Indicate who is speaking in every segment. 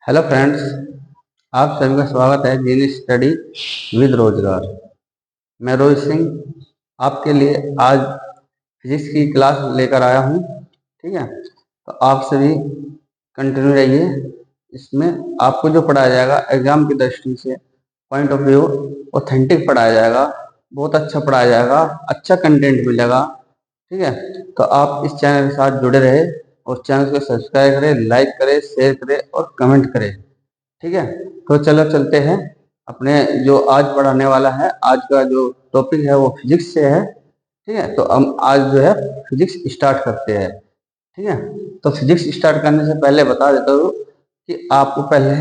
Speaker 1: Hello friends, आप सभी का स्वागत है जीनी स्टडी विद रोजगार। मैं रोहित सिंह आपके लिए आज फिजिक्स की क्लास लेकर आया हूँ। ठीक है, तो आप सभी कंटिन्यू रहिए। इसमें आपको जो पढ़ाया जाएगा एग्जाम की दृष्टि से पॉइंट ऑफ व्यू ऑथेंटिक पढ़ाया जाएगा, बहुत अच्छा पढ़ाया जाएगा, अच्छा कंटेंट मिलेगा। ठीक है, तो आप इस चैनल के साथ जुड़े रहे और चैनल को सब्सक्राइब करें, लाइक करें, शेयर करें और कमेंट करें। ठीक है, तो चलो चलते हैं अपने जो आज पढ़ाने वाला है। आज का जो टॉपिक है वो फिजिक्स से है। ठीक है, तो हम आज जो है फिजिक्स स्टार्ट करते हैं। ठीक है, तो फिजिक्स स्टार्ट करने से पहले बता देता हूँ कि आपको पहले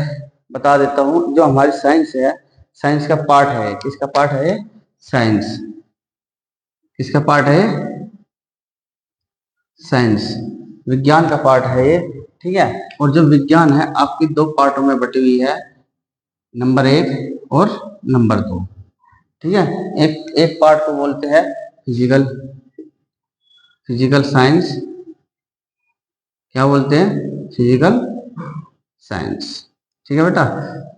Speaker 1: बता देता हूँ जो हमारी साइंस है, साइंस का पार्ट है। किसका पार्ट है? साइंस। किसका पार्ट है? साइंस, विज्ञान का पार्ट है ये। ठीक है, और जो विज्ञान है आपकी दो पार्टों में बटी हुई है, नंबर 1 और नंबर 2। ठीक है, एक एक पार्ट को बोलते हैं फिजिकल फिजिकल साइंस। क्या बोलते हैं? Physical science. ठीक है बेटा,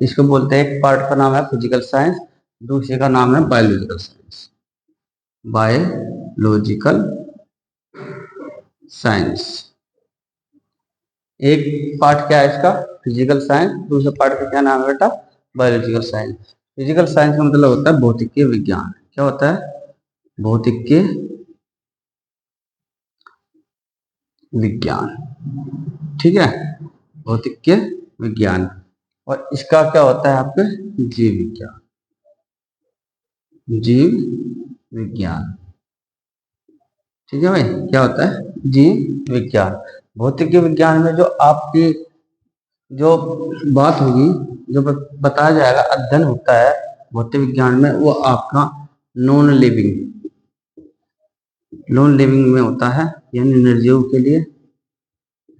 Speaker 1: इसको बोलते हैं, एक पार्ट का नाम है फिजिकल साइंस, दूसरे का नाम है बायोलॉजिकल साइंस। Biological science. एक पार्ट क्या है इसका? Physical science. दूसरे पार्ट का क्या नाम है बेटा? Biological science. फिजिकल साइंस का मतलब होता है भौतिकीय विज्ञान। क्या होता है? भौतिकीय विज्ञान। ठीक है, भौतिकीय विज्ञान। और इसका क्या होता है आपके? जीव विज्ञान। जीव विज्ञान। ठीक है भाई, क्या होता है? जीव विज्ञान। भौतिकीय विज्ञान में जो आपकी जो बात होगी, जो बताया जाएगा, अध्ययन होता है भौतिक विज्ञान में, वो आपका नॉन लिविंग नॉन लिविंग में होता है, यानी निर्जीव के लिए,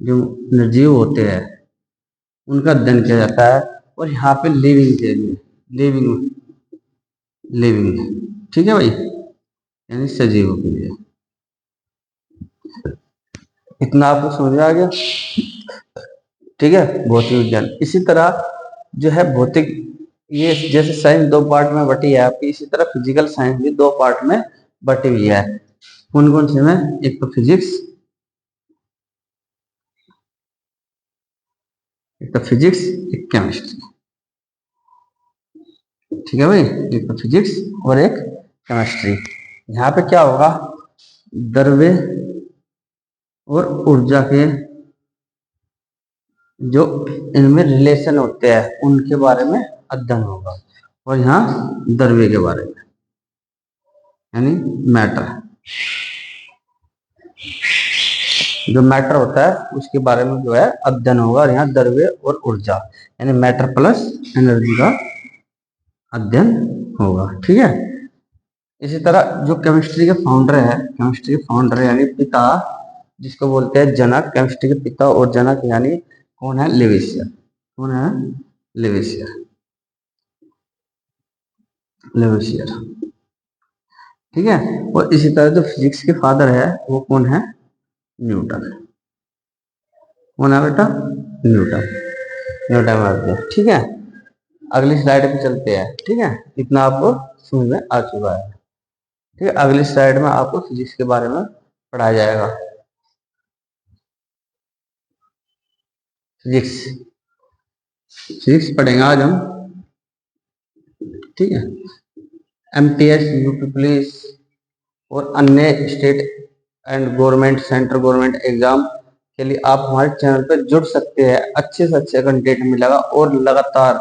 Speaker 1: जो निर्जीव होते हैं उनका अध्ययन किया जाता है। और यहाँ पे लिविंग के लिए, लिविंग लिविंग ठीक है भाई, यानी सजीवों के लिए। इतना आपको समझ में आ गया? ठीक है, भौतिक विज्ञान। इसी तरह जो है भौतिक, ये जैसे साइंस दो पार्ट में बटी है आपकी, इसी तरह फिजिकल साइंस भी दो पार्ट में बटी हुई है। कौन कौन से में? एक तो फिजिक्स, एक केमिस्ट्री। ठीक है भाई, एक तो फिजिक्स और एक केमिस्ट्री। यहाँ पे क्या होगा? द्रव्य और ऊर्जा के जो इनमें रिलेशन होते हैं उनके बारे में अध्ययन होगा। और यहाँ द्रव्य के बारे में, यानी मैटर, जो मैटर होता है उसके बारे में जो है अध्ययन होगा। और यहाँ द्रव्य और ऊर्जा, यानी मैटर प्लस एनर्जी का अध्ययन होगा। ठीक है, इसी तरह जो केमिस्ट्री के फाउंडर यानी पिता, जिसको बोलते हैं जनक, केमिस्ट्री के पिता और जनक यानी कौन है? लेविसियर। कौन है? लेविसियर। लेविसियर। ठीक है, और इसी तरह जो फिजिक्स के फादर है वो कौन है? न्यूटन। कौन है बेटा? न्यूटन। न्यूटन। ठीक है, अगली स्लाइड पे चलते हैं। ठीक है, इतना आपको समझ में आ चुका है। ठीक है, अगली स्लाइड में आपको फिजिक्स के बारे में पढ़ाया जाएगा। फिजिक्स फिजिक्स पढ़ेंगे आज हम। ठीक है, एमटीएस, यूपी पुलिस और अन्य state and government, central government exam के लिए आप हमारे चैनल पर जुड़ सकते हैं। अच्छे से अच्छे कंटेंट मिलेगा और लगातार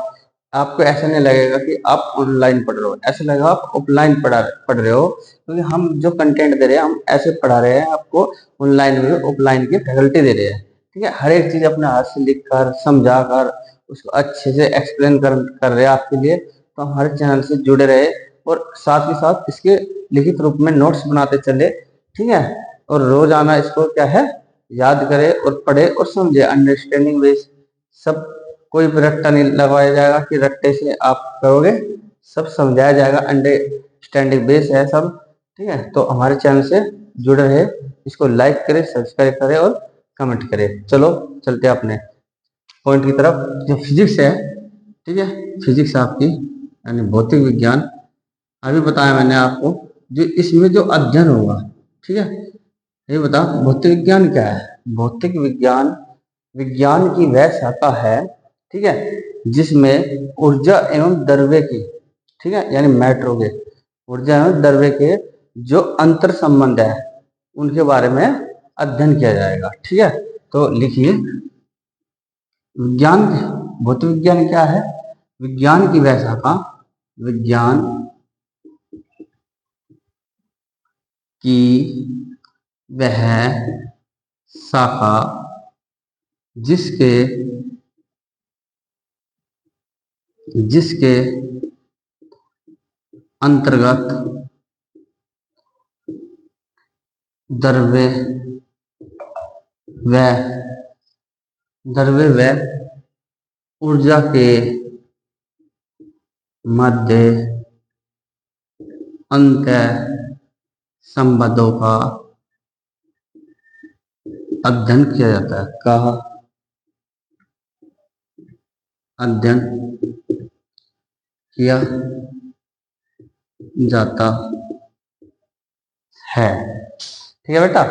Speaker 1: आपको ऐसा नहीं लगेगा कि आप ऑनलाइन पढ़ रहे हो, ऐसा लगेगा आप ऑफलाइन पढ़ रहे हो, क्योंकि हम जो कंटेंट दे रहे हैं हम ऐसे पढ़ा रहे हैं आपको, ऑनलाइन में ऑफलाइन की फैकल्टी दे रहे हैं। ठीक है, हर एक चीज अपने हाथ से लिख कर, समझा कर, उसको अच्छे से एक्सप्लेन कर रहे हैं आपके लिए। तो हमारे चैनल से जुड़े रहे और साथ ही साथ इसके लिखित रूप में नोट्स बनाते चले। ठीक है, और रोजाना इसको क्या है, याद करे और पढ़े और समझे, अंडरस्टैंडिंग बेस। सब, कोई भी रट्टा नहीं लगवाया जाएगा कि रट्टे से आप करोगे, सब समझाया जाएगा, अंडरस्टैंडिंग बेस है सब। ठीक है, तो हमारे चैनल से जुड़े रहे, इसको लाइक करें, सब्सक्राइब करें और कमेंट करें। चलो चलते हैं अपने पॉइंट की तरफ। जो फिजिक्स है, ठीक है, फिजिक्स आपकी यानी भौतिक विज्ञान, अभी बताया मैंने आपको, जो इसमें जो अध्ययन होगा, ठीक है, ये बता भौतिक विज्ञान क्या है। भौतिक विज्ञान विज्ञान की वह शाखा है, ठीक है, जिसमें ऊर्जा एवं द्रव्य की, ठीक है, यानी मैटर के, ऊर्जा एवं द्रव्य के जो अंतर संबंध है उनके बारे में अध्ययन किया जाएगा। ठीक है, तो लिखिए विज्ञान, भौतिक विज्ञान क्या है। विज्ञान की वह शाखा, विज्ञान की वह शाखा जिसके जिसके अंतर्गत द्रव्य व ऊर्जा के मध्य अंतर संबंधों का अध्ययन किया जाता है। कहा अध्ययन किया जाता है। ठीक है बेटा,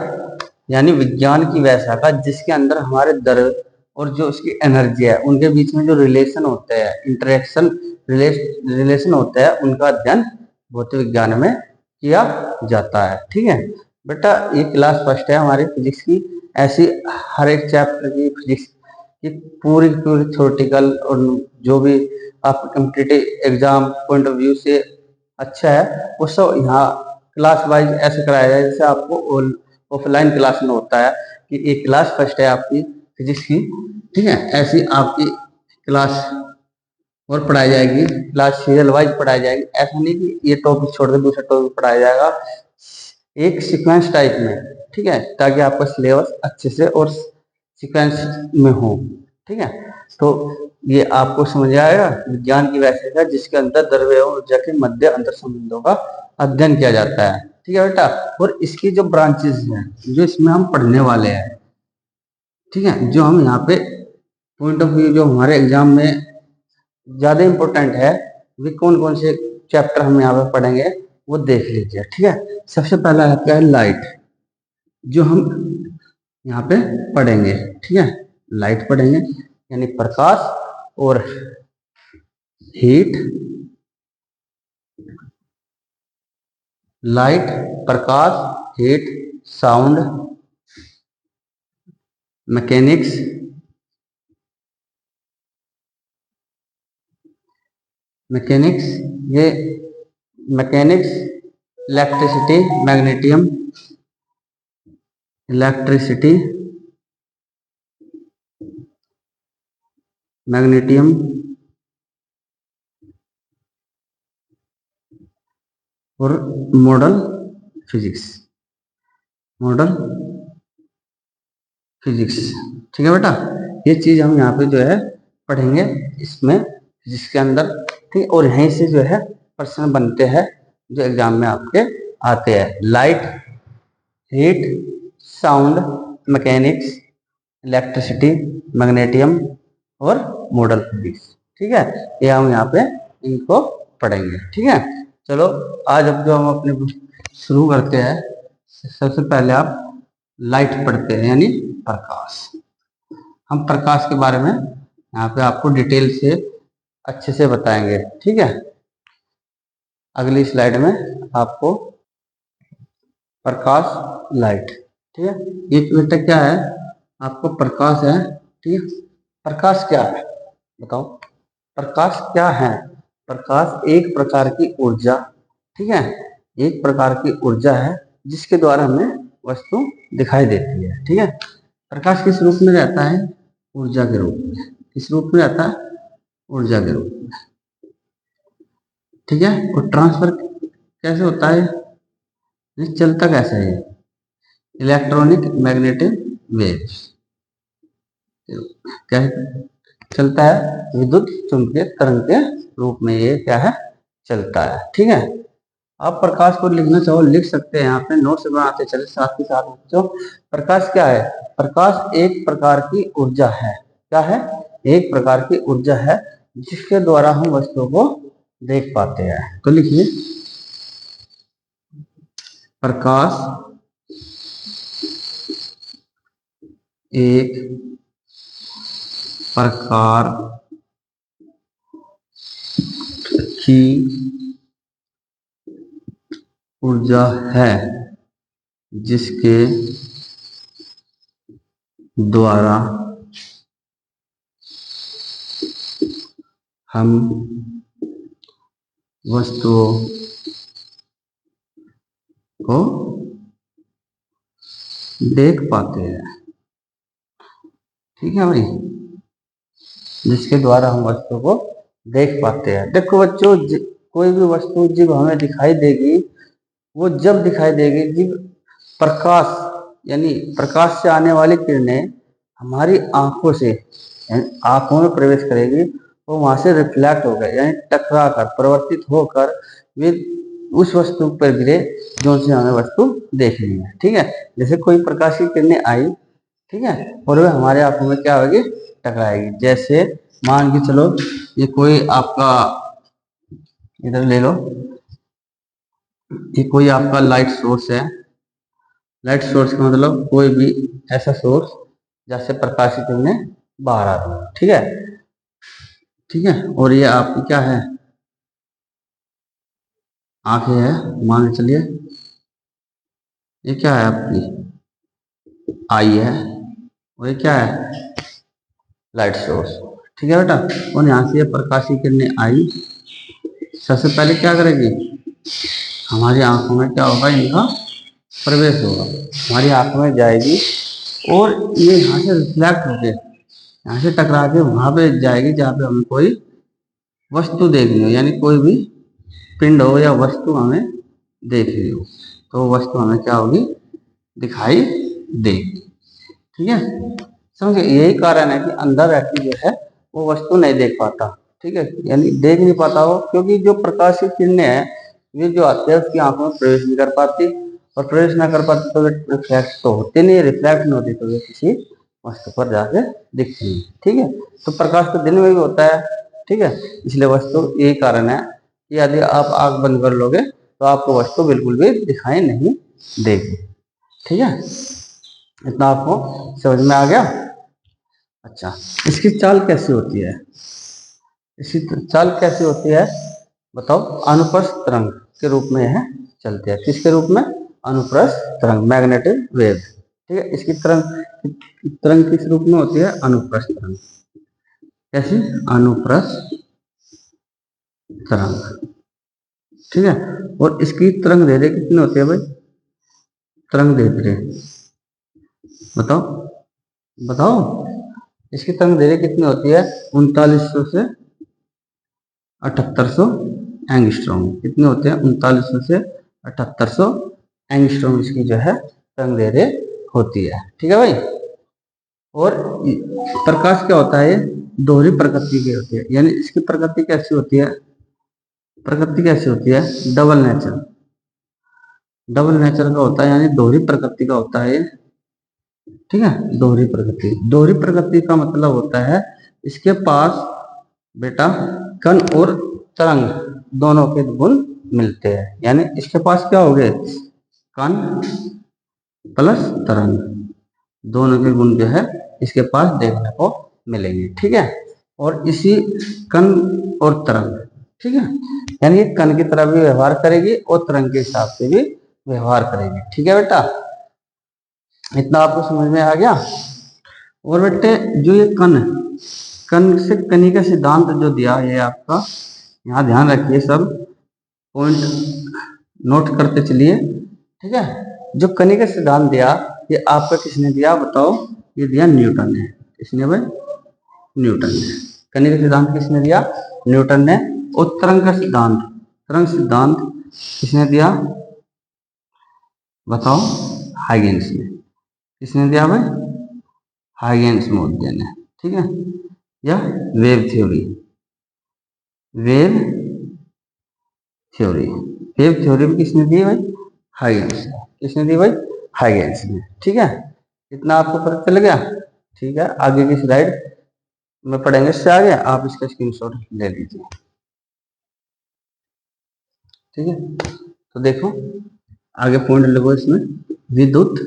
Speaker 1: यानी विज्ञान की वह शाखा जिसके अंदर हमारे द्रव्य और जो उसकी एनर्जी है उनके बीच में जो रिलेशन होते हैं, इंटरेक्शन रिलेशन होता है, उनका अध्ययन भौतिक विज्ञान में किया जाता है। ठीक है बेटा, ये क्लास फर्स्ट है हमारी फिजिक्स की। ऐसी हर एक चैप्टर की फिजिक्स की पूरी थ्योरेटिकल और जो भी आप competitive exam point of view से अच्छा है वो सब यहाँ क्लास वाइज ऐसे कराया जाए जैसे आपको ऑफलाइन क्लास में होता है कि एक क्लास फर्स्ट है आपकी फिजिक्स की। ठीक है, ऐसी आपकी क्लास और पढ़ाई जाएगी, क्लास सीरियल वाइज पढ़ाई जाएगी। ऐसा नहीं कि ये टॉपिक छोड़ के दूसरा टॉपिक पढ़ाया जाएगा, एक सीक्वेंस टाइप में। ठीक है, ताकि आपका सिलेबस अच्छे से और सीक्वेंस में हो। ठीक है, तो ये आपको समझ आएगा विज्ञान की वैसे है जिसके अंदर द्रव्य और ऊर्जा के मध्य अंतर संबंधों का अध्ययन किया जाता है। ठीक है बेटा, और इसकी जो ब्रांचेस हैं जो इसमें हम पढ़ने वाले हैं, ठीक है, जो हम यहाँ पे पॉइंट ऑफ व्यू जो हमारे एग्जाम में ज्यादा इंपॉर्टेंट है, वे कौन कौन से चैप्टर हम यहाँ पे पढ़ेंगे वो देख लीजिए। ठीक है, सबसे पहला आता है लाइट, जो हम यहाँ पे पढ़ेंगे। ठीक है, लाइट पढ़ेंगे यानी प्रकाश और हीट, लाइट, प्रकाश, हीट, साउंड, मैकेनिक्स, ये मैकेनिक्स, इलेक्ट्रिसिटी, मैग्नेटियम और मॉडल फिजिक्स, ठीक है बेटा, ये चीज हम यहाँ पे जो है पढ़ेंगे इसमें जिसके अंदर। ठीक, और यहीं से जो है प्रश्न बनते हैं जो एग्जाम में आपके आते हैं। Light, heat, sound, mechanics, electricity, magnetism और मॉडल फिजिक्स। ठीक है, ये हम यहाँ पे इनको पढ़ेंगे। ठीक है, चलो आज अब जो हम अपने शुरू करते हैं, सबसे पहले आप लाइट पढ़ते हैं यानी प्रकाश। हम प्रकाश के बारे में यहाँ पे आपको डिटेल से अच्छे से बताएंगे। ठीक है, अगली स्लाइड में आपको प्रकाश, लाइट। ठीक है, ये बेटा क्या है, आपको प्रकाश है। ठीक है, प्रकाश क्या है बताओ, प्रकाश क्या है। प्रकाश एक प्रकार की ऊर्जा, ठीक है, एक प्रकार की ऊर्जा है जिसके द्वारा हमें वस्तु दिखाई देती है। ठीक है, प्रकाश किस रूप में रहता है, ऊर्जा के रूप में। किस रूप में रहता है, ऊर्जा के रूप में। ठीक है, और ट्रांसफर कैसे होता है, चलता कैसे है, इलेक्ट्रॉनिक मैग्नेटिक वेव्स क्या चलता है, विद्युत चुंबकीय तरंग के रूप में ये क्या है, चलता है। ठीक है, आप प्रकाश को लिखना चाहो लिख सकते हैं, यहाँ पे नोट्स बनाते चले साथ के साथ बच्चों। प्रकाश क्या है, प्रकाश एक प्रकार की ऊर्जा है। क्या है, एक प्रकार की ऊर्जा है जिसके द्वारा हम वस्तुओं को देख पाते हैं। तो लिखिए, प्रकाश एक प्रकार की ऊर्जा है जिसके द्वारा हम वस्तुओं को देख पाते हैं। ठीक है भाई, जिसके द्वारा हम वस्तुओं को देख पाते हैं। देखो बच्चों, कोई भी वस्तु जब हमें दिखाई देगी, वो जब दिखाई देगी जब प्रकाश यानी प्रकाश से आने वाली किरणें हमारी आंखों से यानी आंखों में प्रवेश करेगी, वो वहां से रिफ्लेक्ट होकर यानी टकरा कर परिवर्तित होकर वे उस वस्तु पर गिरे जो से हमें वस्तु देखनी है। ठीक है, जैसे कोई प्रकाश की किरणें आई, ठीक है, और वह हमारे आंखों में क्या होगी, टकराएगी। जैसे मान के चलो ये कोई आपका, इधर ले लो, ये कोई आपका लाइट सोर्स है। लाइट सोर्स का मतलब कोई भी ऐसा सोर्स जैसे प्रकाश की किरणें बाहर आ रही है। ठीक है, ठीक है, और ये आपकी क्या है, आंखें है, मान के चलिए। ये क्या है, आपकी आई है, और ये क्या है, लाइट सोर्स। ठीक है बेटा, और यहाँ से ये प्रकाश की किरणें आई, सबसे पहले क्या करेगी, हमारी आंखों में क्या होगा, इनका प्रवेश होगा, हमारी आंखों में जाएगी और ये यहाँ से रिफ्लेक्ट होके यहाँ से टकरा के वहां पे जाएगी जहाँ पे हमें कोई वस्तु देखनी हो, यानी कोई भी पिंड हो या वस्तु हमें देखनी हो, तो वस्तु हमें क्या होगी, दिखाई देगी। ठीक है, समझे, यही कारण है कि अंधा व्यक्ति जो है वो वस्तु नहीं देख पाता। ठीक है, यानी देख नहीं पाता हो, क्योंकि जो प्रकाश की किरणें हैं वे जो आते हैं उसकी आंखों में प्रवेश नहीं कर पाती, और प्रवेश ना कर पाती तो वे रिफ्लेक्ट तो होते नहीं, रिफ्लेक्ट नहीं होती तो वे किसी वस्तु पर जाके दिखती नहीं। ठीक है, तो प्रकाश तो दिन में भी होता है। ठीक है, इसलिए वस्तु यही कारण है कि यदि आप आंख बंद कर लोगे तो आपको वस्तु बिल्कुल भी दिखाई नहीं देगी। ठीक है, इतना आपको समझ में आ गया। अच्छा, इसकी चाल कैसी होती है, इसकी चाल कैसी होती है बताओ, अनुप्रस्थ तरंग के रूप में यह चलती है। किसके रूप में, अनुप्रस्थ तरंग, मैग्नेटिक वेव। ठीक है, इसकी तरंग किस रूप में होती है, अनुप्रस्थ तरंग। कैसी, अनुप्रस्थ तरंग। ठीक है, और इसकी तरंग दैर्घ्य कितनी होती है भाई, तरंग दैर्घ्य बताओ, बताओ, इसकी तरंग दैर्घ्य कितनी होती है, 3900 से 7800 एंगस्ट्रॉम। कितने होते हैं, 3900 से 7800 एंगस्ट्रॉम इसकी जो है तरंग दैर्घ्य होती है। ठीक है भाई, और प्रकाश क्या होता है, दोहरी प्रकृति की होती है, यानी इसकी प्रकृति कैसी होती है, प्रकृति कैसी होती है, डबल नेचर, डबल नेचर का होता है, यानी दोहरी प्रकृति का होता है। ठीक है, दोहरी प्रकृति, दोहरी प्रकृति का मतलब होता है इसके पास बेटा कण और तरंग दोनों के गुण मिलते हैं, यानी इसके पास क्या हो गए, कण प्लस तरंग दोनों के गुण जो है इसके पास देखने को मिलेंगे। ठीक है, और इसी कण और तरंग, ठीक है, यानी ये कण की तरह भी व्यवहार करेगी और तरंग के हिसाब से भी व्यवहार करेगी। ठीक है बेटा, इतना आपको समझ में आ गया। और बेटे जो ये कण से कनिका सिद्धांत जो दिया, ये आपका यहाँ ध्यान रखिए, सब पॉइंट नोट करते चलिए। ठीक है, जो कनिका सिद्धांत दिया ये आपका किसने दिया बताओ, ये दिया न्यूटन ने। किसने भाई, न्यूटन ने। कनिका सिद्धांत किसने दिया, न्यूटन ने। और तरंग का सिद्धांत, तरंग सिद्धांत किसने दिया बताओ, हाइगेंस ने। किसने दिया भाई, हाइगेंस महोदय ने। ठीक है, या wave theory, wave theory, wave theory भी किसने दी भाई, हाइगेंस। किसने दी भाई, हाइगेंस ने। ठीक है, इतना आपको पता चल गया। ठीक है, आगे की स्लाइड मैं पढ़ेंगे इससे आगे, आप इसका स्क्रीनशॉट ले लीजिए। ठीक है, तो देखो आगे पॉइंट लगो इसमें। विद्युत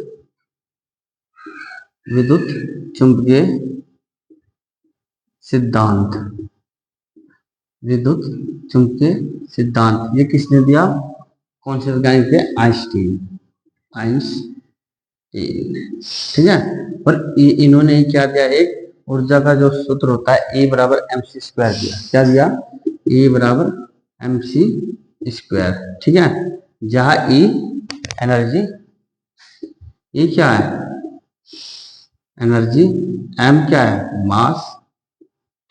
Speaker 1: विद्युत चुंबकीय सिद्धांत, विद्युत चुंबकीय सिद्धांत ये किसने दिया? कौन से वैज्ञानिक थे? Einstein, Einstein. ठीक है, और इन्होंने क्या दिया? एक ऊर्जा का जो सूत्र होता है E बराबर mc स्क्वायर दिया। क्या दिया? E बराबर mc स्क्वायर। ठीक है, जहां E एनर्जी, E क्या है? एनर्जी, M क्या है? मास।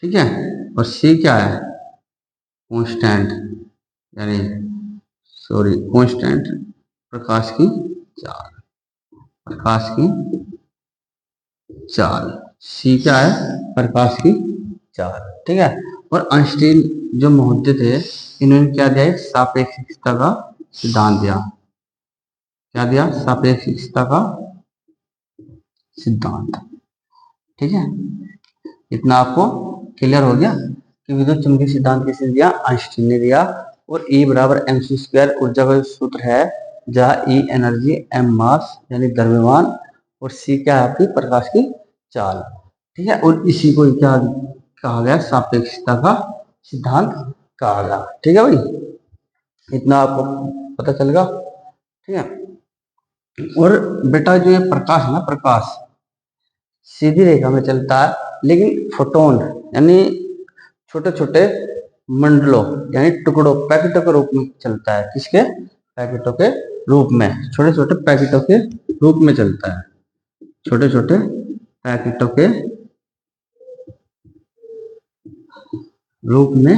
Speaker 1: ठीक है, और C क्या है? कांस्टेंट, यानी सॉरी कांस्टेंट प्रकाश की चाल, प्रकाश की चाल। सी क्या है? प्रकाश की चाल। ठीक है, और आइंस्टीन जो महोदय थे, इन्होंने क्या दिया? सापेक्षिकता का सिद्धांत दिया। क्या दिया? सापेक्षिकता का सिद्धांत। ठीक है, इतना आपको क्लियर हो गया कि विद्युत चुंबकीय सिद्धांत किसने दिया? आइंस्टीन ने दिया। और E बराबर mc स्क्वायर ऊर्जा का सूत्र है, जहाँ E एनर्जी, M मास यानी द्रव्यमान, और C क्या है? आपकी प्रकाश की चाल। ठीक है, और इसी को क्या कहा गया? सापेक्षता का सिद्धांत कहा गया। ठीक है भाई, इतना आपको पता चलेगा। ठीक है, और बेटा जो ये प्रकाश है ना, प्रकाश सीधी रेखा में चलता है, लेकिन फोटोन यानी छोटे छोटे मंडलों यानी टुकड़ों, पैकेटों के रूप में चलता है। किसके? पैकेटों के रूप में, छोटे छोटे पैकेटों के रूप में चलता है, छोटे छोटे पैकेटों के रूप में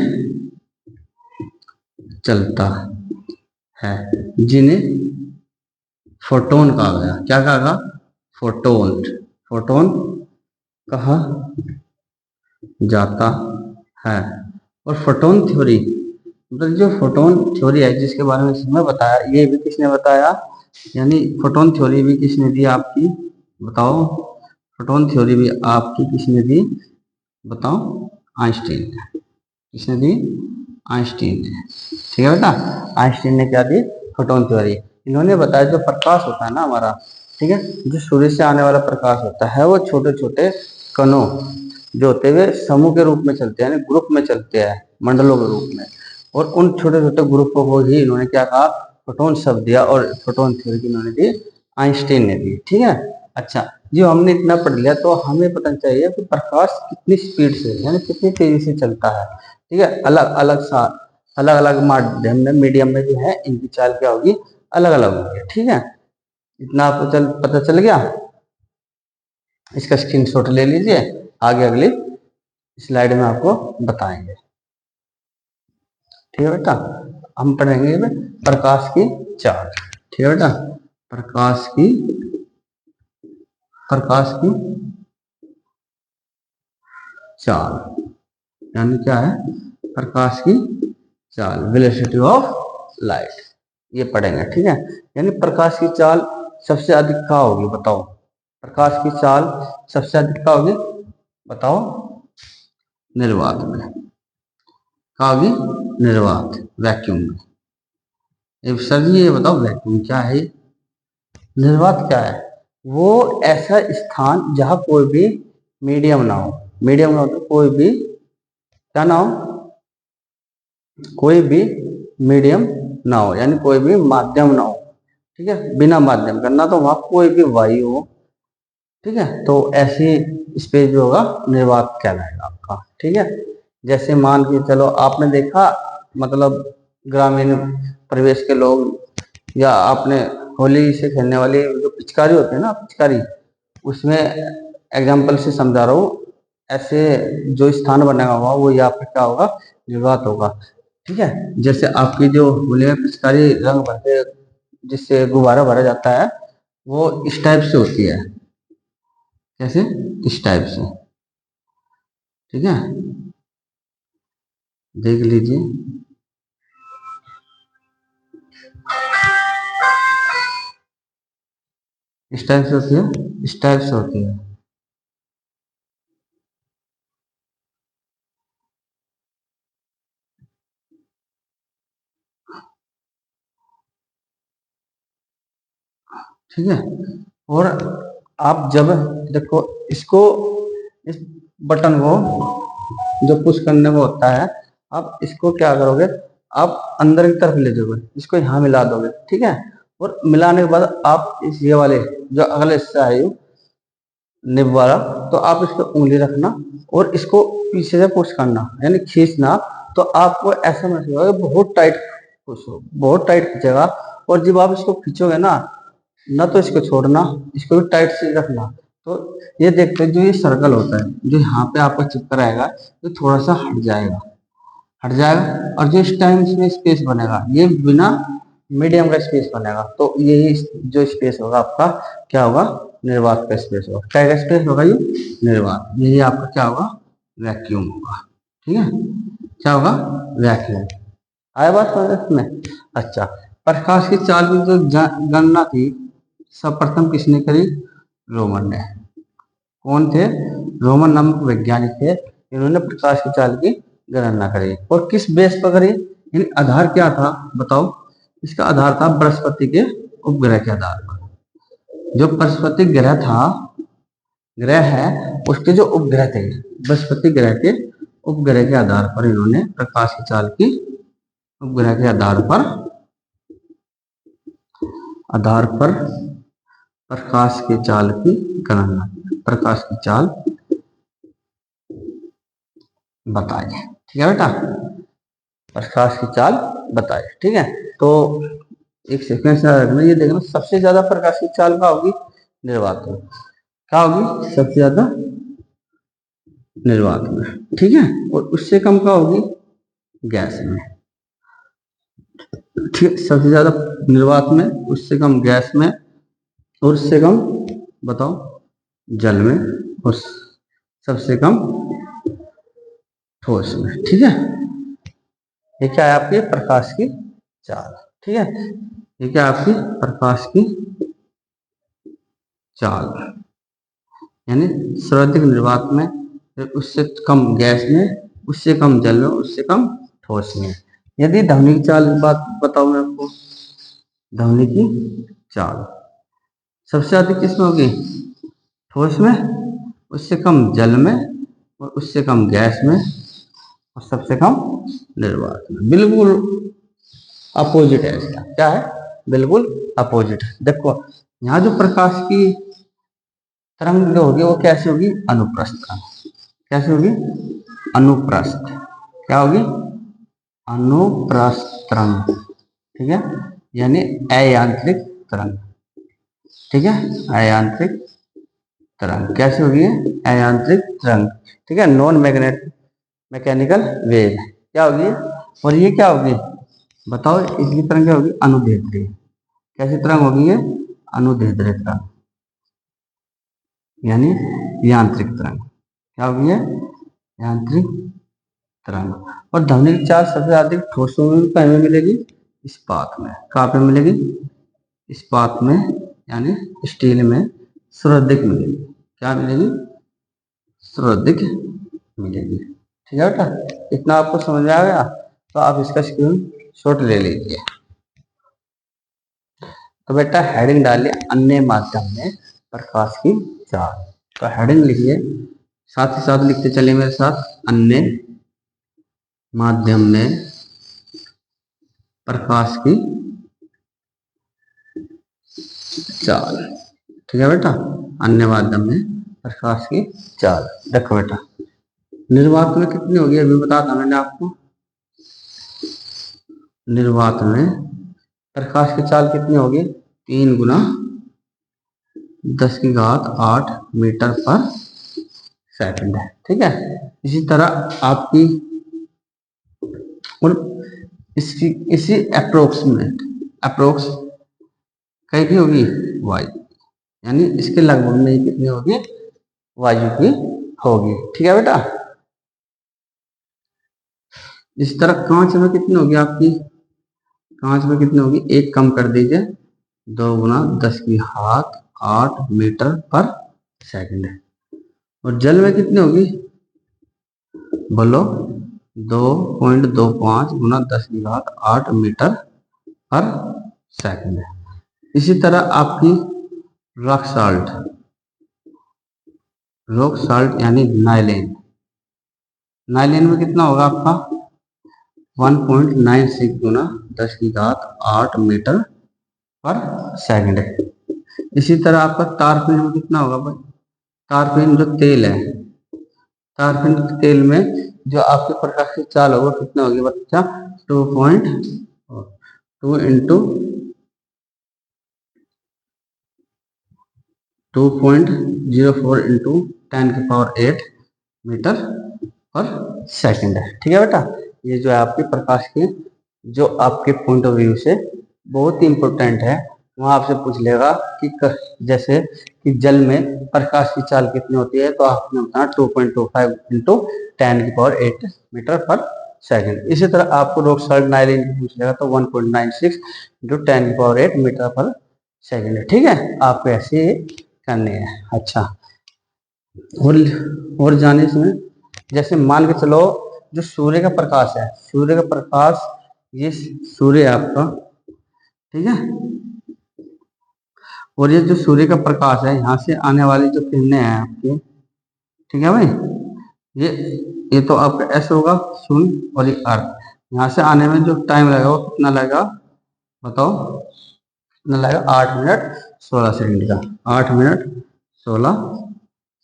Speaker 1: चलता है, जिन्हें फोटोन कहा गया। क्या कहा गया? फोटोन, फोटोन कहा जाता है। और फोटोन थ्योरी, मतलब जो फोटोन थ्योरी है जिसके बारे में इसमें बताया, ये भी किसने बताया? यानी फोटोन थ्योरी भी किसने दी आपकी? बताओ, फोटोन थ्योरी भी आपकी किसने दी? बताओ, आइंस्टीन ने। किसने दी? आइंस्टीन ने। ठीक है बेटा, आइंस्टीन ने क्या दी? Photon theory. इन्होंने बताया जो प्रकाश होता है ना हमारा, ठीक है, जो सूर्य से आने वाला प्रकाश होता है, वो छोटे छोटे कणों जो होते हुए समूह के रूप में चलते हैं, यानी ग्रुप में चलते हैं, मंडलों के रूप में। और उन छोटे छोटे ग्रुपों को ही इन्होंने क्या कहा? फोटोन शब्द दिया, और फोटोन थ्योरी की इन्होंने दी, आइंस्टीन ने दी। ठीक है, अच्छा, जो हमने इतना पढ़ लिया, तो हमें पता चाहिए कि प्रकाश कितनी स्पीड से यानी कितनी तेजी से चलता है। ठीक है, अलग अलग अलग अलग माध्यम में, मीडियम में जो है, इनकी चाल क्या होगी? अलग अलग होगी। ठीक है, इतना आपको पता चल गया। इसका स्क्रीनशॉट ले लीजिए, आगे अगली स्लाइड में आपको बताएंगे। ठीक है बेटा, हम पढ़ेंगे प्रकाश की चाल। ठीक है बेटा, प्रकाश की चाल यानी क्या है? प्रकाश की चाल, वेलोसिटी ऑफ लाइट, ये पढ़ेंगे। ठीक है, यानी प्रकाश की चाल सबसे अधिक कहाँ होगी? बताओ, प्रकाश की चाल सबसे अधिक कहाँ होगी? बताओ, निर्वात में। कहाँ होगी? निर्वात, वैक्यूम में। सर जी ये बताओ, वैक्यूम क्या है? निर्वात क्या है? वो ऐसा स्थान जहां कोई भी मीडियम ना हो। मीडियम ना हो तो कोई भी क्या ना हो? कोई भी मीडियम ना हो, यानी कोई भी माध्यम ना हो। ठीक है, बिना माध्यम करना, तो वहां कोई भी वायु हो। ठीक है, तो ऐसी स्पेस जो होगा, निर्वात कहलाएगा आपका। ठीक है, जैसे मान के चलो, आपने देखा, मतलब ग्रामीण परिवेश के लोग, या आपने होली से खेलने वाली जो पिचकारी होती है ना, पिचकारी, उसमें एग्जाम्पल से समझा रहा हूँ। ऐसे जो स्थान बनेगा हुआ, वो यहाँ पे क्या होगा? निर्वात होगा। ठीक है, जैसे आपकी जो होली में पिचकारी रंग भरते, जिससे गुब्बारा भरा जाता है, वो इस टाइप से होती है। कैसे? इस टाइप से। ठीक है, देख लीजिए। इस टाइप से होती है, इस टाइप से होती है। ठीक है। और आप जब देखो इसको, इस बटन को जो पुश करने को होता है, आप इसको क्या करोगे, आप अंदर की तरफ ले जाओगे, इसको यहाँ मिला दोगे, ठीक है। और मिलाने के बाद आप इस ये वाले जो अगले हिस्से आए निब वाला, तो आप इसको उंगली रखना और इसको पीछे से पुश करना, यानी खींचना। तो आपको ऐसा महसूस होगा बहुत टाइट पुश हो, बहुत टाइट खींचेगा। और जब आप इसको खींचोगे ना तो इसको छोड़ना, इसको भी टाइट से रखना। तो ये देखते हैं जो ये सर्कल होता है, जो यहाँ पे आपका चक्कर आएगा, तो थोड़ा सा हट जाएगा। और जो इस टाइम इसमें स्पेस बनेगा, ये बिना मीडियम का स्पेस बनेगा। तो यही जो स्पेस होगा आपका क्या होगा, निर्वात का स्पेस होगा। क्या का स्पेस होगा, ये निर्वात। यही आपका क्या होगा, वैक्यूम होगा। ठीक है, क्या होगा, वैक्यूम। आया बात समझ में? अच्छा, प्रकाश की चाल की जो गणना थी सर्वप्रथम किसने करी, रोमन ने। कौन थे, रोमन नामक वैज्ञानिक थे, इन्होंने प्रकाश की चाल की गणना करी। और किस बेस पर करी, इन आधार क्या था बताओ। इसका आधार था बृहस्पति के उपग्रह के आधार पर। जो बृहस्पति ग्रह था, ग्रह है, उसके जो उपग्रह थे, बृहस्पति ग्रह के उपग्रह के आधार पर इन्होंने प्रकाश की चाल की, उपग्रह के आधार पर प्रकाश की चाल की गणना, प्रकाश की चाल बताए। ठीक है बेटा, प्रकाश की चाल बताए। ठीक है, तो एक सेकंड से रखना, ये देखना सबसे ज्यादा प्रकाश की चाल क्या होगी, निर्वात में। क्या होगी सबसे ज्यादा, निर्वात में। ठीक है, और उससे कम क्या होगी, गैस में। ठीक, सबसे ज्यादा निर्वात में, उससे कम गैस में, और उससे कम बताओ जल में, और सबसे कम ठोस में। ठीक है, ये क्या है आपकी प्रकाश की चाल। ठीक है, ये क्या है आपकी प्रकाश की चाल, यानी सर्वाधिक निर्वात में, उससे कम गैस में, उससे कम जल में, उससे कम ठोस में। यदि ध्वनि की चाल की बात बताऊं मैं आपको, ध्वनि की चाल सबसे अधिक किसमें होगी, ठोस में, उससे कम जल में, और उससे कम गैस में, और सबसे कम निर्वात में। बिल्कुल अपोजिट है इसका, क्या है, बिल्कुल अपोजिट। देखो यहाँ जो प्रकाश की तरंग जो होगी वो कैसे होगी, अनुप्रस्थ तरंग। कैसे होगी, अनुप्रस्थ। क्या होगी, अनुप्रस्थ तरंग। ठीक है, यानी अयांत्रिक तरंग। ठीक है, अयांत्रिक तरंग कैसे होगी, अयांत्रिक तरंग। ठीक है, नॉन मैकेनिकल वेव क्या होगी। और ये क्या होगी बताओ, इसकी तरंग क्या होगी, अनुदैर्ध्य। कैसी तरंग होगी ये, अनुदैर्ध्य तरंग, यानी यांत्रिक तरंग। क्या होगी ये, यांत्रिक तरंग। और ध्वनि की चाल सबसे अधिक ठोसों में कहीं मिलेगी, इस्पात में। कहाँ पे मिलेगी, इस्पात में, यानी स्टील में सर्वाधिक मिलेगी। क्या मिलेगी, सर्वाधिक मिलेगी। ठीक है बेटा, इतना आपको समझ में आ गया, तो आप इसका स्क्रीनशॉट ले लीजिए। तो बेटा हेडिंग डालिए, अन्य माध्यम में प्रकाश की चाल। तो हेडिंग लिखिए, साथ ही साथ लिखते चलिए मेरे साथ, अन्य माध्यम में प्रकाश की चाल। ठीक है बेटा, अन्य माध्यम में प्रकाश की चाल। देखो बेटा, निर्वात में कितनी होगी, अभी बता था मैंने आपको। निर्वात में प्रकाश की चाल कितनी होगी, 3 गुना 10⁸ मीटर पर सेकंड है। ठीक है, इसी तरह आपकी, और इसी अप्रोक्स कहीं भी होगी वायु, यानी इसके लगभग में ही कितनी होगी, वायु की होगी। ठीक है बेटा, इस तरह कांच में कितनी होगी आपकी, कांच में कितनी होगी, 1 कम कर दीजिए, 2 गुना 10⁸ मीटर पर सेकंड है। और जल में कितनी होगी बोलो, 2.25 गुना 10⁸ मीटर पर सेकंड है। इसी तरह आपकी रॉक साल्ट, रॉक साल्ट यानी नाइलेन। नाइलेन में कितना होगा आपका 1.96 गुना 10 की घात 8 मीटर पर सेकंड है। इसी तरह आपका तारपीन में कितना होगा भाई, तारपीन जो तेल है, तारपीन के तेल में जो आपके प्रकाश की चाल होगा कितना होगी बच्चा 2.2 इंटू 2.04 इंटू 10⁸ मीटर पर सेकंड है। ठीक है बेटा, ये जो है आपके प्रकाश के जो आपके पॉइंट ऑफ व्यू से बहुत ही इंपॉर्टेंट है। वहां आपसे पूछ लेगा कि जैसे कि जल में प्रकाश की चाल कितनी होती है, तो आपने बताना 2.25 इंटू 10⁸ मीटर पर सेकंड। इसी तरह आपको रॉक साल्ट नाइलिन पूछ लेगा तो 1.96 इंटू 10⁸ मीटर पर सेकंड है। ठीक है, आपको ऐसे करने हैं। अच्छा, और जाने इसमें, जैसे मान के चलो जो सूर्य का प्रकाश है, सूर्य का प्रकाश, ये सूर्य है आपका, ठीक है, और ये जो सूर्य का प्रकाश है यहाँ से आने वाली जो किरणें हैं आपकी, ठीक है भाई, ये तो आपका एस होगा शून्य, और ये अर्थ, यहाँ से आने में जो टाइम लगेगा वो कितना लगेगा बताओ, कितना लगेगा 8 मिनट 16 सेकंड का, 8 मिनट 16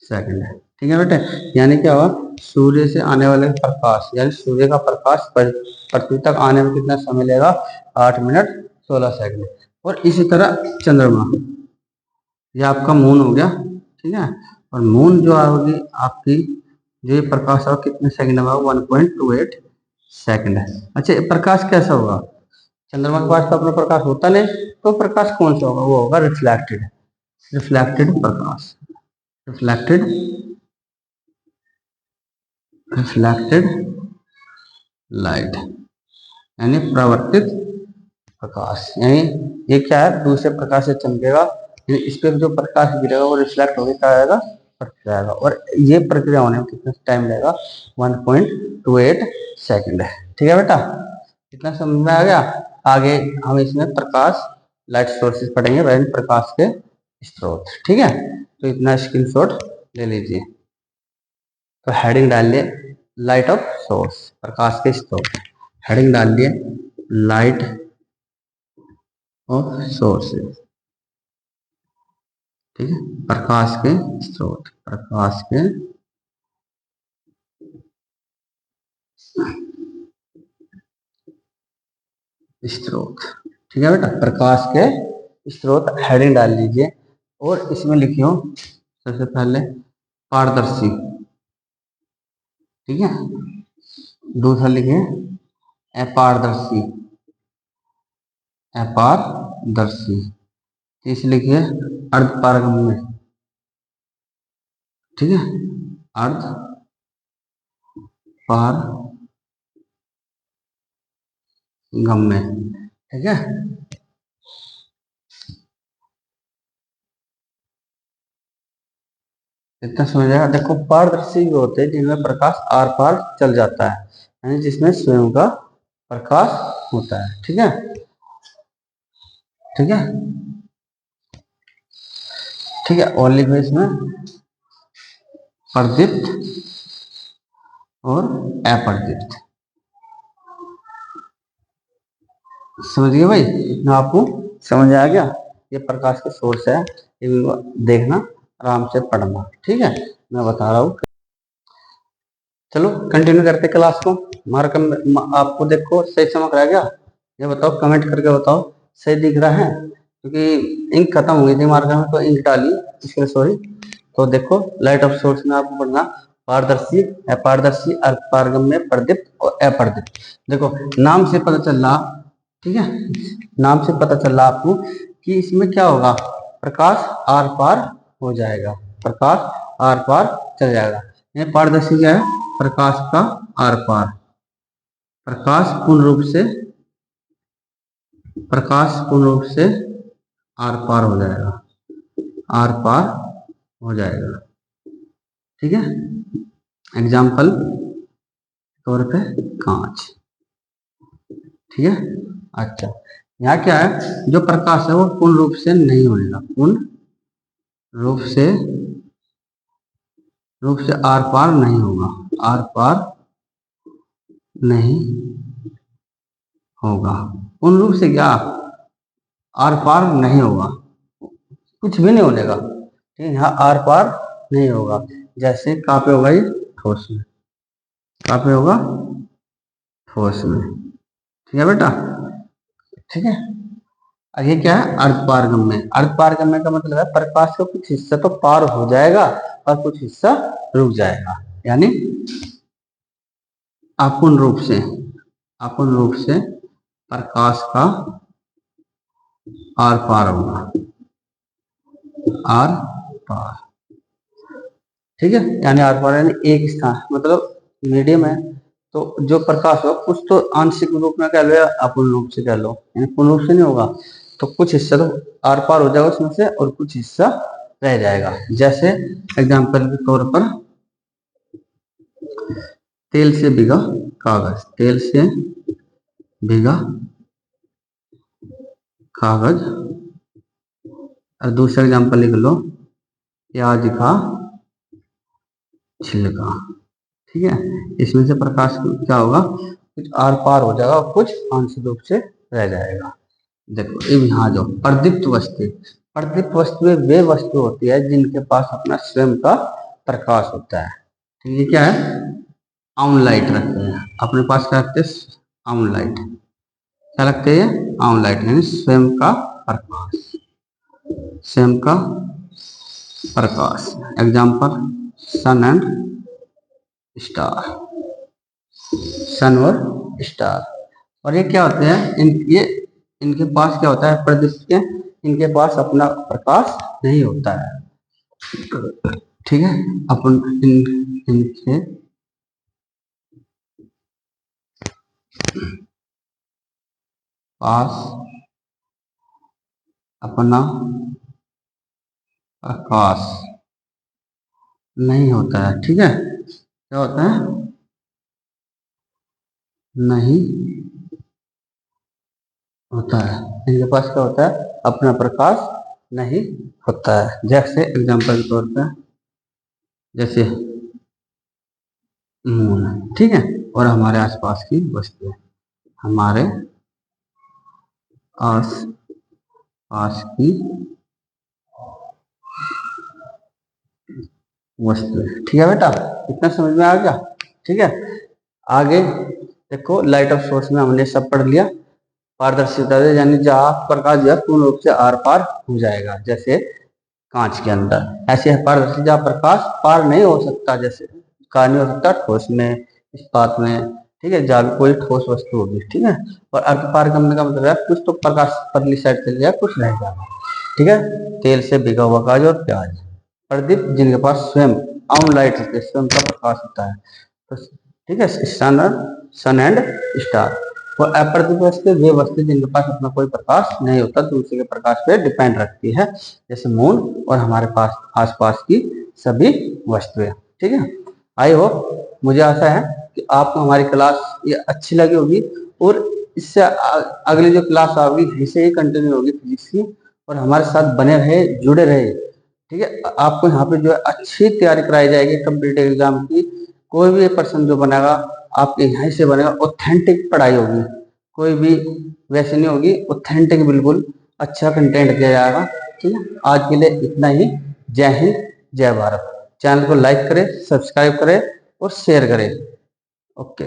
Speaker 1: सेकंड है। ठीक है बेटे, यानी क्या हुआ, सूर्य से आने वाले प्रकाश यानी सूर्य का प्रकाश पृथ्वी तक आने में कितना समय लगेगा 8 मिनट 16 सेकंड। और इसी तरह चंद्रमा, ये आपका मून हो गया, ठीक है, और मून जो होगी आपकी जो ये प्रकाश होगा कितने सेकंड में, 1.28 सेकंड है। अच्छा, ये प्रकाश कैसा होगा, चंद्रमा के पास तो अपना प्रकाश होता नहीं, तो प्रकाश कौन सा होगा, वो होगा रिफ्लेक्टेड, रिफ्लेक्टेड प्रकाश, रिफ्लेक्टेड, रिफ्लेक्टेड लाइट यानी परावर्तित प्रकाश। यानी ये क्या है, दूसरे प्रकाश से चमकेगा, इस पर जो प्रकाश गिरेगा वो रिफ्लेक्ट होकर क्या आएगा, पड़ता जाएगा, और ये प्रक्रिया होने में कितना टाइम लगेगा 1.28 सेकंड है। ठीक है बेटा, कितना समझ में आ गया। आगे हम इसमें प्रकाश लाइट सोर्सेज पढ़ेंगे, वैन प्रकाश के स्रोत। ठीक है, तो इतना स्क्रीनशॉट ले लीजिए। तो हेडिंग डालिए लाइट ऑफ सोर्स, प्रकाश के स्रोत, हेडिंग डालिए लाइट ऑफ सोर्सेज, ठीक है, प्रकाश के स्रोत, प्रकाश के स्रोत। ठीक है बेटा, प्रकाश के स्रोत हेडिंग डाल लीजिए, और इसमें लिखियो सबसे पहले पारदर्शी, ठीक है, दूसरा लिखिए अपारदर्शी, अपारदर्शी, तीसरी लिखिए अर्धपारगम्य, ठीक है, अर्ध पारगम्य, ठीक है। इतना समझ आएगा। देखो, पारदर्शी भी होते हैं जिनमें प्रकाश आर पार चल जाता है, यानी जिसमें स्वयं का प्रकाश होता है। ठीक है, ठीक है, ठीक है, और लिखो इसमें प्रदीप्त और अप्रदीप्त। समझ गए भाई, इतना आपको समझ आ गया। ये प्रकाश के सोर्स है, इनको देखना, आराम से पढ़ना। ठीक है, मैं बता रहा हूँ। चलो कंटिन्यू करते क्लास को। मार्क आपको देखो सही समझ रहा है क्या, ये बताओ, कमेंट करके बताओ सही दिख रहा है, क्योंकि इंक खत्म हो गई थी मार्कर में, तो इंक डाली इसके लिए सॉरी। तो देखो लाइट ऑफ सोर्स में आपको पढ़ना पारदर्शी, अपारदर्शी, अपारगम्य, प्रदीप्त और अप्रदीप्त। देखो नाम से पता चल रहा, ठीक है, नाम से पता चल रहा आपको कि इसमें क्या होगा, प्रकाश आर पार हो जाएगा, प्रकाश आर पार चल जाएगा। ये पारदर्शी क्या है, प्रकाश का आर पार, प्रकाश पूर्ण रूप से, प्रकाश पूर्ण रूप से आर पार हो जाएगा, आर पार हो जाएगा। ठीक है, एग्जाम्पल तौर पे कांच। ठीक है, अच्छा, यहाँ क्या है, जो प्रकाश है वो पूर्ण रूप से नहीं होगा, पूर्ण रूप से आर पार नहीं होगा, आर पार नहीं होगा। पूर्ण रूप से क्या आर पार नहीं होगा, कुछ भी नहीं हो जाएगा। ठीक है, यहाँ आर पार नहीं होगा। जैसे कहाँ पे होगा, ये ठोस में, कहाँ पे होगा, ठोस में। ठीक है बेटा, ठीक है। और ये क्या है, अर्धपारगम्य। अर्धपारगम्य का मतलब है प्रकाश का कुछ हिस्सा तो पार हो जाएगा और कुछ हिस्सा रुक जाएगा, यानी अपूर्ण रूप से प्रकाश का आर पार होगा, आर पार। ठीक है, यानी आर पार यानी एक स्थान, मतलब मीडियम है तो जो प्रकाश हो कुछ तो आंशिक रूप में कह लो या अपूर्ण रूप से कह लो, यानी पूर्ण रूप से नहीं होगा, तो कुछ हिस्सा तो आर पार हो जाएगा उसमें से और कुछ हिस्सा रह जाएगा। जैसे एग्जाम्पल के तौर पर तेल से भीगा कागज, तेल से भीगा कागज। और दूसरा एग्जाम्पल लिख लो, प्याज का छिलका। ठीक है, इसमें से प्रकाश क्या होगा, कुछ आर पार हो जाएगा और कुछ आंशिक रूप से रह जाएगा। देखो यहाँ जो प्रदीप्त वस्तुएं वे वस्तु होती है जिनके पास अपना स्वयं का प्रकाश होता है। ठीक है, क्या है, आउन लाइट रखते हैं अपने पास, क्या रखते हैं, आउन लाइट। क्या रखते हैं, आउन लाइट, यानी स्वयं का प्रकाश, स्वयं का प्रकाश। एग्जाम्पल सन एंड स्टार, सन और स्टार। और ये क्या होते हैं, इनके पास क्या होता है, प्रदीप्त के इनके पास अपना प्रकाश नहीं होता है। ठीक है, अपन इनके पास अपना प्रकाश नहीं होता है। ठीक है, क्या होता है, नहीं होता है, इनके पास क्या होता है, अपना प्रकाश नहीं होता है। जैसे एग्जाम्पल के तौर पर जैसे मून, ठीक है, और हमारे आसपास की वस्तुएं, हमारे आस पास की वस्तुएं। ठीक है बेटा, इतना समझ में आ गया। ठीक है, आगे देखो, लाइट ऑफ सोर्स में हमने सब पढ़ लिया। पारदर्शिता यानी जहाँ प्रकाश जो है पूर्ण रूप से आर पार हो जाएगा, जैसे कांच के अंदर। ऐसे है पारदर्शी जहाँ प्रकाश पार नहीं हो सकता, जैसे कहाँ नहीं हो सकता, ठोस में, इस्पात में। ठीक है, जहाँ भी कोई ठोस वस्तु होगी। ठीक है, और अर्धपारगम्य का मतलब है कुछ तो प्रकाश पतली साइड चले जाए, कुछ रह जाएगा। ठीक है, तेल से भिगा हुआ कागज और प्याज। प्रदीप जिनके पास स्वयं आउन लाइट होती है, स्वयं का प्रकाश होता है। तो ठीक है, सन एंड स्टार। और अप्रदीप वस्तु वे वस्तु जिनके पास अपना कोई प्रकाश नहीं होता, दूसरे के प्रकाश पे डिपेंड रखती है, जैसे मून और हमारे पास आसपास की सभी वस्तुएं। ठीक है, आई होप, मुझे आशा है कि आपको हमारी क्लास ये अच्छी लगी होगी, और इससे अगली जो क्लास होगी इसे ही कंटिन्यू होगी फिजिक्स की, और हमारे साथ बने रहे, जुड़े रहे। ठीक है, आपको यहाँ पे जो है अच्छी तैयारी कराई जाएगी कम्पिटिटिव एग्जाम की। कोई भी पर्सन जो बनेगा आपके यहीं से बनेगा, ऑथेंटिक पढ़ाई होगी, कोई भी वैसे नहीं होगी, ऑथेंटिक बिल्कुल अच्छा कंटेंट दिया जाएगा। ठीक है, आज के लिए इतना ही। जय हिंद, जय भारत। चैनल को लाइक करें, सब्सक्राइब करें और शेयर करें। ओके।